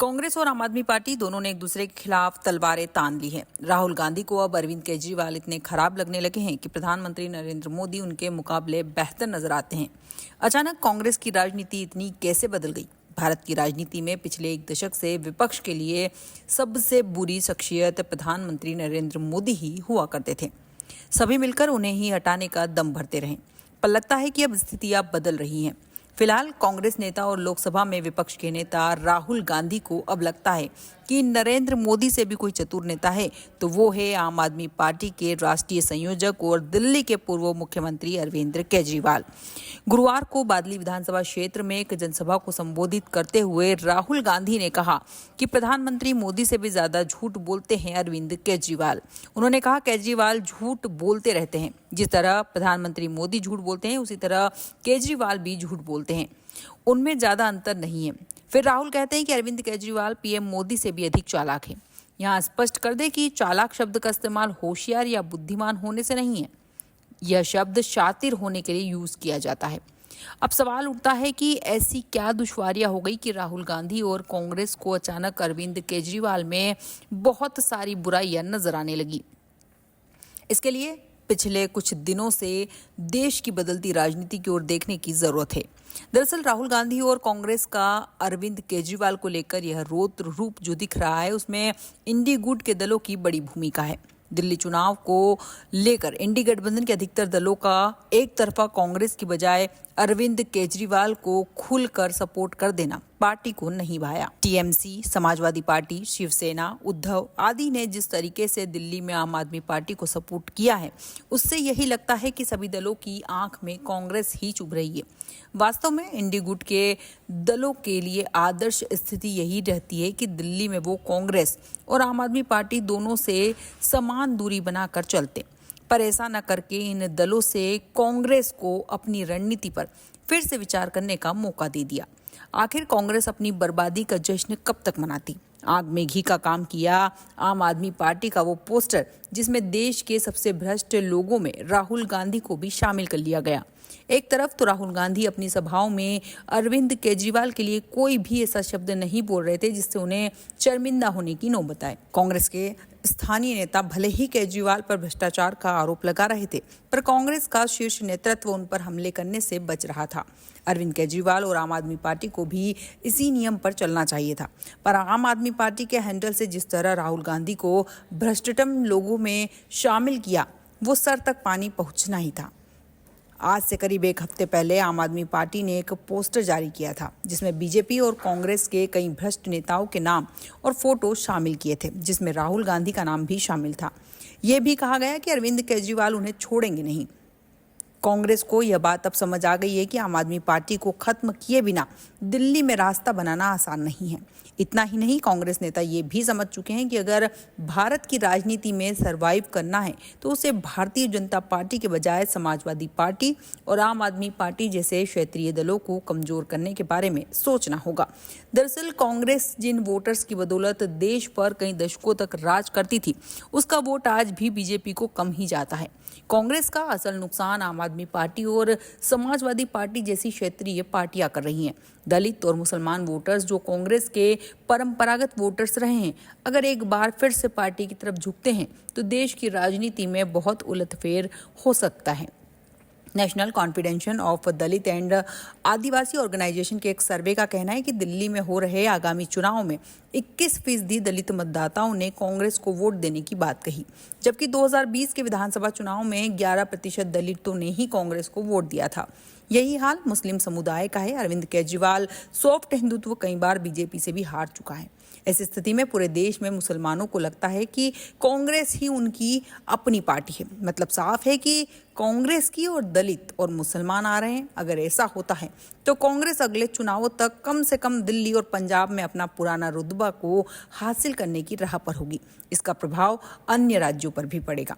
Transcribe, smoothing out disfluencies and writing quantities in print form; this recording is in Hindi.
कांग्रेस और आम आदमी पार्टी दोनों ने एक दूसरे के खिलाफ तलवारें तान ली हैं। राहुल गांधी को अब अरविंद केजरीवाल इतने खराब लगने लगे हैं कि प्रधानमंत्री नरेंद्र मोदी उनके मुकाबले बेहतर नजर आते हैं। अचानक कांग्रेस की राजनीति इतनी कैसे बदल गई? भारत की राजनीति में पिछले एक दशक से विपक्ष के लिए सबसे बुरी शख्सियत प्रधानमंत्री नरेंद्र मोदी ही हुआ करते थे। सभी मिलकर उन्हें ही हटाने का दम भरते रहे, पर लगता है कि अब स्थितियां बदल रही हैं। फिलहाल कांग्रेस नेता और लोकसभा में विपक्ष के नेता राहुल गांधी को अब लगता है कि नरेंद्र मोदी से भी कोई चतुर नेता है तो वो है आम आदमी पार्टी के राष्ट्रीय संयोजक और दिल्ली के पूर्व मुख्यमंत्री अरविंद केजरीवाल। गुरुवार को बादली विधानसभा क्षेत्र में एक जनसभा को संबोधित करते हुए राहुल गांधी ने कहा कि प्रधानमंत्री मोदी से भी ज्यादा झूठ बोलते हैं अरविंद केजरीवाल। उन्होंने कहा, केजरीवाल झूठ बोलते रहते हैं। जिस तरह प्रधानमंत्री मोदी झूठ बोलते हैं उसी तरह केजरीवाल भी झूठ बोलते हैं, उनमें ज्यादा अंतर नहीं है। फिर राहुल कहते हैं कि अरविंद केजरीवाल पीएम मोदी से भी अधिक चालाक है। यहाँ स्पष्ट कर दे कि चालाक शब्द का इस्तेमाल होशियार या बुद्धिमान होने से नहीं है, यह शब्द शातिर होने के लिए यूज किया जाता है। अब सवाल उठता है कि ऐसी क्या दुश्वारियां हो गई कि राहुल गांधी और कांग्रेस को अचानक अरविंद केजरीवाल में बहुत सारी बुराइयां नजर आने लगी। इसके लिए पिछले कुछ दिनों से देश की बदलती राजनीति की ओर देखने की जरूरत है। दरअसल राहुल गांधी और कांग्रेस का अरविंद केजरीवाल को लेकर यह रौद्र रूप जो दिख रहा है उसमें इंडी गुट के दलों की बड़ी भूमिका है। दिल्ली चुनाव को लेकर इंडी गठबंधन के अधिकतर दलों का एक तरफा कांग्रेस की बजाय अरविंद केजरीवाल को खुलकर सपोर्ट कर देना पार्टी को नहीं भाया। टीएमसी, समाजवादी पार्टी, शिवसेना, उद्धव आदि ने जिस तरीके से दिल्ली में आम आदमी पार्टी को सपोर्ट किया है उससे यही लगता है कि सभी दलों की आंख में कांग्रेस ही चुभ रही है। वास्तव में इंडी गुट के दलों के लिए आदर्श स्थिति यही रहती है कि दिल्ली में वो कांग्रेस और आम आदमी पार्टी दोनों से समान दूरी बनाकर चलते, पर ऐसा न करके इन दलों से कांग्रेस को अपनी रणनीति पर फिर से विचार करने का मौका दे दिया। आखिर कांग्रेस अपनी बर्बादी का जश्न कब तक मनाती? आग में घी का काम किया आम आदमी पार्टी का वो पोस्टर जिसमें देश के सबसे भ्रष्ट लोगों में राहुल गांधी को भी शामिल कर लिया गया। एक तरफ तो राहुल गांधी अपनी सभाओं में अरविंद केजरीवाल के लिए कोई भी ऐसा शब्द नहीं बोल रहे थे जिससे उन्हें शर्मिंदा होने की नौबत आए। कांग्रेस के स्थानीय नेता भले ही केजरीवाल पर भ्रष्टाचार का आरोप लगा रहे थे, पर कांग्रेस का शीर्ष नेतृत्व उन पर हमले करने से बच रहा था। अरविंद केजरीवाल और आम आदमी पार्टी को भी इसी नियम पर चलना चाहिए था, पर आम आदमी पार्टी के हैंडल से जिस तरह राहुल गांधी को भ्रष्टतम लोगों में शामिल किया वो सर तक पानी पहुंचना ही था। आज से करीब एक हफ्ते पहले आम आदमी पार्टी ने एक पोस्टर जारी किया था जिसमें बीजेपी और कांग्रेस के कई भ्रष्ट नेताओं के नाम और फोटो शामिल किए थे, जिसमें राहुल गांधी का नाम भी शामिल था। यह भी कहा गया कि अरविंद केजरीवाल उन्हें छोड़ेंगे नहीं। कांग्रेस को यह बात अब समझ आ गई है कि आम आदमी पार्टी को खत्म किए बिना दिल्ली में रास्ता बनाना आसान नहीं है। इतना ही नहीं, कांग्रेस नेता ये भी समझ चुके हैं कि अगर भारत की राजनीति में सरवाइव करना है तो उसे भारतीय जनता पार्टी के बजाय समाजवादी पार्टी और आम आदमी पार्टी जैसे क्षेत्रीय दलों को कमजोर करने के बारे में सोचना होगा। दरअसल कांग्रेस जिन वोटर्स की बदौलत देश पर कई दशकों तक राज करती थी उसका वोट आज भी बीजेपी को कम ही जाता है। कांग्रेस का असल नुकसान आम आदमी पार्टी और समाजवादी पार्टी जैसी क्षेत्रीय पार्टियां कर रही हैं। दलित और मुसलमान वोटर्स जो कांग्रेस के परंपरागत वोटर्स रहे हैं, अगर एक बार फिर से पार्टी की तरफ झुकते हैं तो देश की राजनीति में बहुत उलटफेर हो सकता है। National confederation of Dalit and Adivasi organisation के एक सर्वे का कहना है कि दिल्ली में हो रहे आगामी चुनाव में 21% दलित मतदाताओं ने कांग्रेस को वोट देने की बात कही, जबकि 2020 के विधानसभा चुनाव में 11% दलितों ने ही कांग्रेस को वोट दिया था। यही हाल मुस्लिम समुदाय का है। अरविंद केजरीवाल सॉफ्ट हिंदुत्व कई बार बीजेपी से भी हार चुका है। ऐसी स्थिति में पूरे देश में मुसलमानों को लगता है कि कांग्रेस ही उनकी अपनी पार्टी है। मतलब साफ है कि कांग्रेस की और दलित और मुसलमान आ रहे हैं। अगर ऐसा होता है तो कांग्रेस अगले चुनावों तक कम से कम दिल्ली और पंजाब में अपना पुराना रुतबा को हासिल करने की राह पर होगी। इसका प्रभाव अन्य राज्यों पर भी पड़ेगा।